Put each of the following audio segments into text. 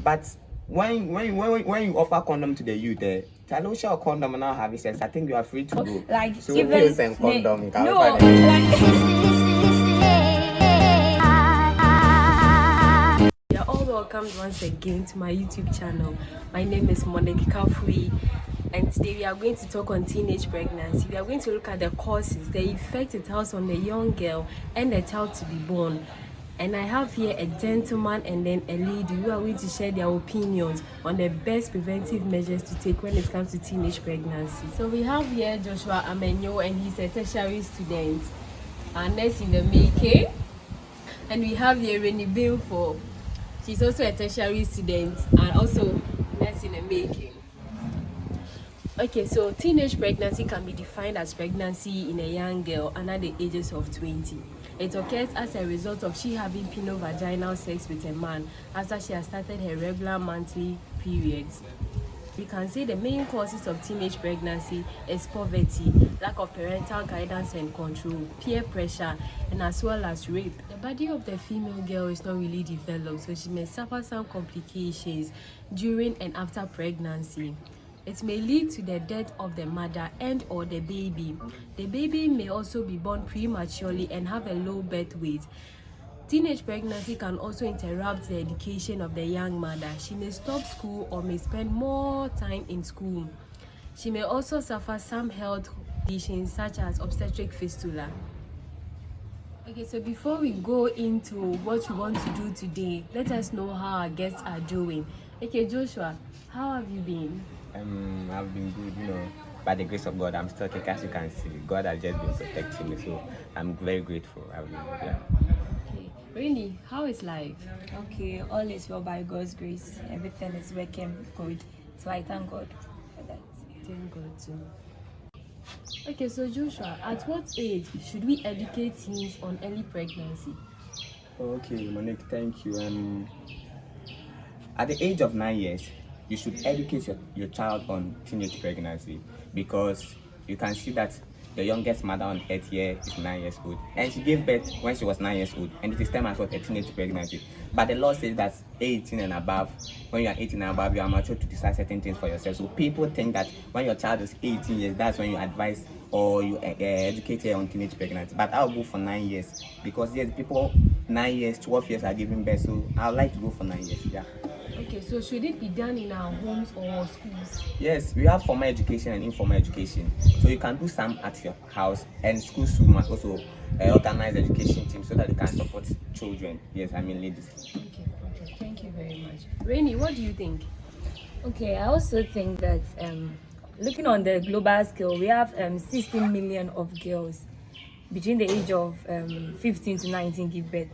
But when you offer condom to the youth, tell us your condom and now have sex. I think you are free to go. Like so even pills and condom. You can no, find it. You're all welcome once again to my YouTube channel. My name is Monique Kafui, and today we are going to talk on teenage pregnancy. We are going to look at the causes, the effect it has on the young girl and the child to be born. And I have here a gentleman and then a lady who are going to share their opinions on the best preventive measures to take when it comes to teenage pregnancy. So we have here Joshua Amenyo, and he's a tertiary student, a nurse in the making. And we have here Rennie Bilfo. She's also a tertiary student and also nurse in the making. Okay, so teenage pregnancy can be defined as pregnancy in a young girl under the ages of 20. It occurs as a result of she having penile-vaginal sex with a man after she has started her regular monthly periods. We can say the main causes of teenage pregnancy is poverty, lack of parental guidance and control, peer pressure, and as well as rape. The body of the female girl is not really developed, so she may suffer some complications during and after pregnancy. It may lead to the death of the mother and or the baby. The baby may also be born prematurely and have a low birth weight. Teenage pregnancy can also interrupt the education of the young mother. She may stop school or may spend more time in school. She may also suffer some health conditions such as obstetric fistula. Okay, so before we go into what we want to do today, let us know how our guests are doing. Okay, Joshua, how have you been? I've been good, by the grace of God. I'm still okay, as you can see. God has just been protecting me, so I'm very grateful. Okay, Rainy, how is life? Okay, all is well by God's grace. Everything is working good. So I thank God for that. Thank God too. Okay, so Joshua, at what age should we educate teens on early pregnancy? Okay, Monique, thank you. At the age of 9 years, you should educate your child on teenage pregnancy, because you can see that the youngest mother on earth here is 9 years old, and she gave birth when she was 9 years old, and it is termed as a teenage pregnancy. But the law says that 18 and above, when you are 18 and above, you are mature to decide certain things for yourself. So people think that when your child is 18 years, that's when you advise or you educate her on teenage pregnancy. But I'll go for 9 years, because yes, people 9 years, 12 years are giving birth, so I would like to go for 9 years. Yeah. Okay, so should it be done in our homes or schools? Yes, we have formal education and informal education. So you can do some at your house, and schools too must also organize education teams so that they can support children. Yes, I mean ladies. Okay, thank you very much. Rainy, what do you think? Okay, I also think that looking on the global scale, we have 16 million of girls between the age of 15 to 19 give birth.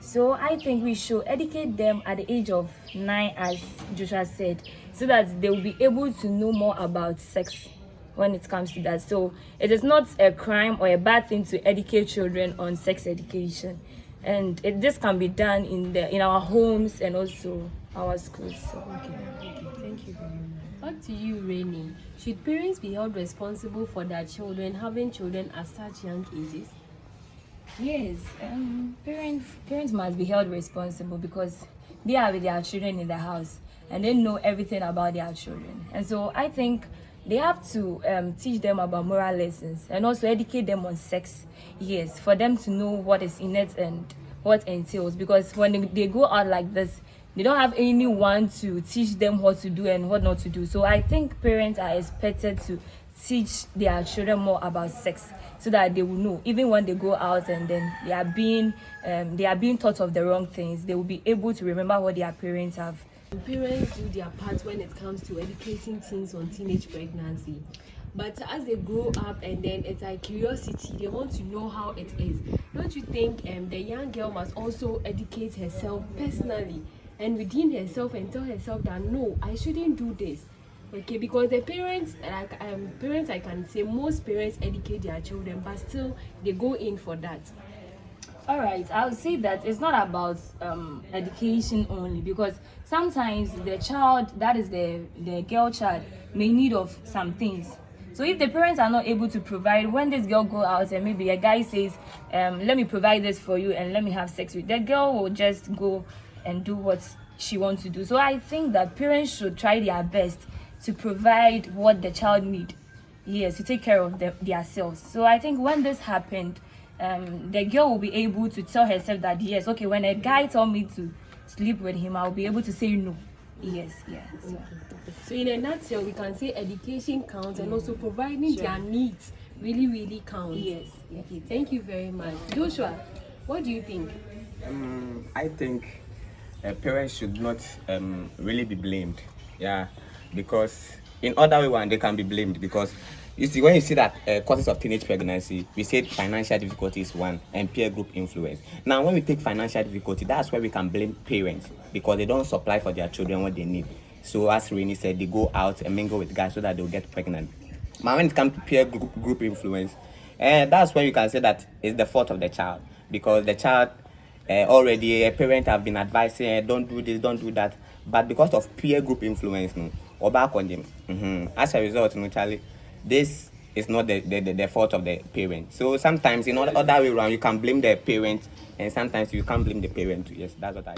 So I think we should educate them at the age of 9, as Joshua said, so that they will be able to know more about sex when it comes to that. So it is not a crime or a bad thing to educate children on sex education, and this can be done in our homes and also our schools. So. Okay, thank you very much. Back to you, Rainy. Should parents be held responsible for their children having children at such young ages? Yes, parents must be held responsible, because they are with their children in the house and they know everything about their children. And so I think they have to teach them about moral lessons and also educate them on sex. Yes, for them to know what is in it and what entails, because when they go out like this, they don't have anyone to teach them what to do and what not to do. So I think parents are expected to teach their children more about sex, so that they will know, even when they go out and then they are being taught of the wrong things, they will be able to remember what their parents have. Parents do their part when it comes to educating teens on teenage pregnancy, but as they grow up and then it's like curiosity, they want to know how it is. Don't you think the young girl must also educate herself personally and within herself and tell herself that no, I shouldn't do this? Okay, because the parents, I can say most parents educate their children, but still they go in for that. All right, I would say that it's not about education only, because sometimes the child, that is the girl child, may need of some things. So if the parents are not able to provide, when this girl go out and maybe a guy says, let me provide this for you and let me have sex with, the girl will just go and do what she wants to do. So I think that parents should try their best to provide what the child need. Yes, to take care of themselves. So I think when this happened, the girl will be able to tell herself that yes, okay, when a guy told me to sleep with him, I'll be able to say no. Yes, yeah. So in a nutshell, we can say education counts and also providing their needs really counts. Yes. Okay, thank you very much. Joshua, what do you think? I think parents should not really be blamed. Yeah, because in other way one they can be blamed, because you see, when you see that causes of teenage pregnancy, we said financial difficulty is one and peer group influence. Now when we take financial difficulty, that's where we can blame parents, because they don't supply for their children what they need. So as Rini said, they go out and mingle with guys so that they'll get pregnant. But when it comes to peer group influence, that's where you can say that it's the fault of the child, because the child already, a parent have been advising, don't do this, don't do that, but because of peer group influence, or back on them. As a result, Charlie, this is not the fault of the parent. So sometimes in other way around, you can blame the parent, and sometimes you can't blame the parent too. Yes, that's what I